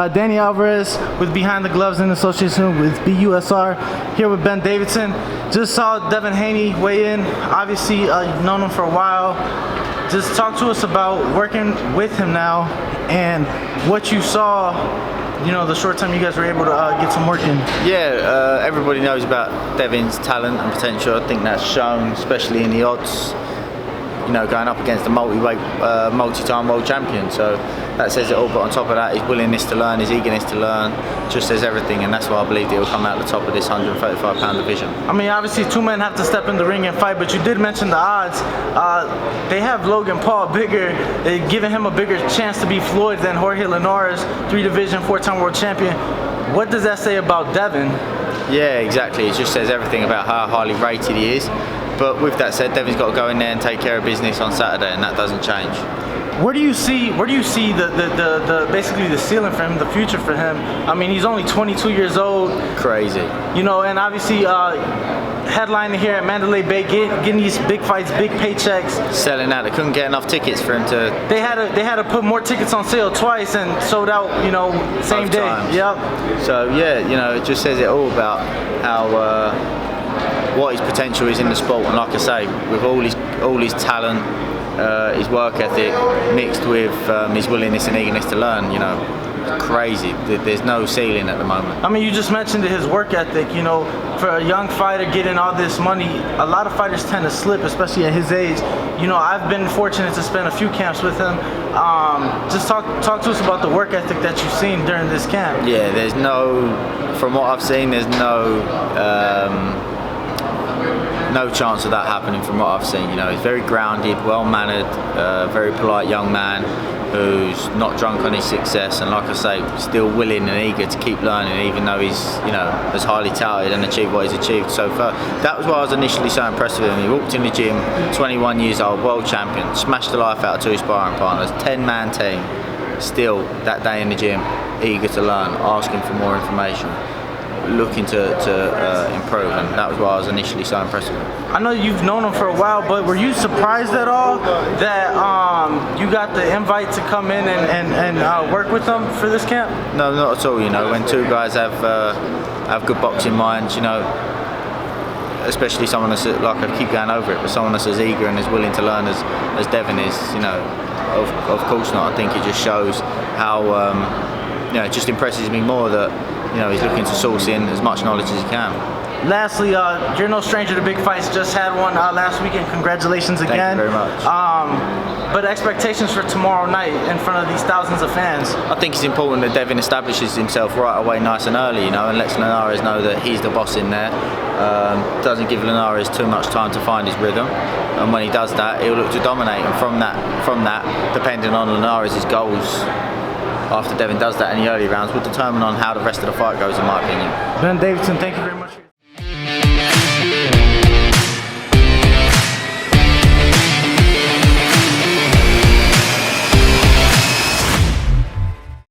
Danny Alvarez with Behind the Gloves in association with BUSR. Here with Ben Davison. Just saw Devin Haney weigh in. Obviously, you've known him for a while. Just talk to us about working with him now and what you saw, you know, the short time you guys were able to get some work in. Yeah, everybody knows about Devin's talent and potential. I think that's shown, especially in the odds, you know, going up against a multi-time world champion. So that says it all. But on top of that, his willingness to learn, his eagerness to learn, just says everything. And that's why I believe he'll come out the top of this 135-pound division. I mean, obviously, two men have to step in the ring and fight. But you did mention the odds. They have Logan Paul bigger, giving him a bigger chance to beat Floyd than Jorge Linares, 3-division, 4-time world champion. What does that say about Devin? Yeah, exactly. It just says everything about how highly rated he is. But with that said, Devin's got to go in there and take care of business on Saturday, and that doesn't change. Where do you see the basically the ceiling for him, the future for him? I mean, he's only 22 years old. Crazy. You know, and obviously headlining here at Mandalay Bay, getting these big fights, big paychecks. Selling out. They couldn't get enough tickets for him to. They had to put more tickets on sale twice and sold out, you know, same day. Times. Yep. So yeah, you know, it just says it all about how what his potential is in the sport. And like I say, with all his talent, his work ethic mixed with his willingness and eagerness to learn, you know, crazy. There's no ceiling at the moment. I mean, you just mentioned his work ethic. You know, for a young fighter getting all this money, a lot of fighters tend to slip, especially at his age. You know, I've been fortunate to spend a few camps with him. Just talk to us about the work ethic that you've seen during this camp. Yeah, there's no, from what I've seen, there's no chance of that happening from what I've seen. You know, he's very grounded, well-mannered, very polite young man who's not drunk on his success, and like I say, still willing and eager to keep learning, even though he's, you know, as highly touted and achieved what he's achieved so far. That was why I was initially so impressed with him. He walked in the gym, 21 years old, world champion, smashed the life out of 2 sparring partners, 10-man team, still that day in the gym, eager to learn, asking for more information, looking to improve, and that was why I was initially so impressed with him. I know you've known him for a while, but were you surprised at all that you got the invite to come in and work with him for this camp? No, not at all. You know, when two guys have good boxing minds, you know, especially someone that's, like, I keep going over it, but someone that's as eager and as willing to learn as Devin is, you know, of course not. I think it just shows how, you know, it just impresses me more that, you know, he's looking to source in as much knowledge as he can. Lastly, you're no stranger to big fights. Just had one last weekend. Congratulations again. Thank you very much. But expectations for tomorrow night in front of these thousands of fans? I think it's important that Devin establishes himself right away nice and early, you know, and lets Linares know that he's the boss in there. Doesn't give Linares too much time to find his rhythm, and when he does that, he'll look to dominate. And from that, depending on Linares' goals, after Devin does that in the early rounds, will determine on how the rest of the fight goes, in my opinion. Ben Davison, thank you very much.